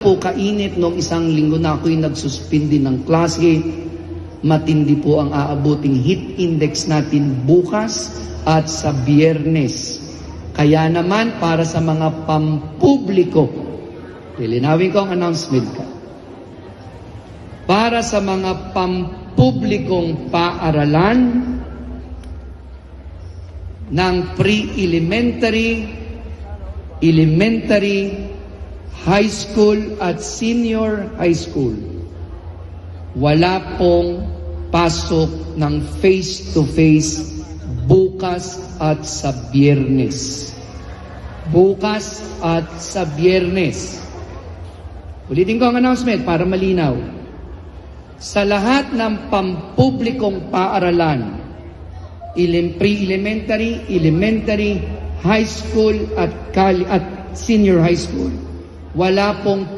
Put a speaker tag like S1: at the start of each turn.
S1: po kainit noong isang linggo na ako'y nagsuspindi ng klase. Matindi po ang aabuting heat index natin bukas at sa Biyernes. Kaya naman para sa mga pampubliko, lilinawin ko ang announcement ka. Para sa mga pampublikong paaralan ng pre-elementary, elementary, high school at senior high school, wala pong pasok ng face-to-face bukas at sa Biyernes. Bukas at sa Biyernes. Ulitin ko ang announcement para malinaw. Sa lahat ng pampublikong paaralan, pre-elementary, elementary, high school at senior high school, wala pong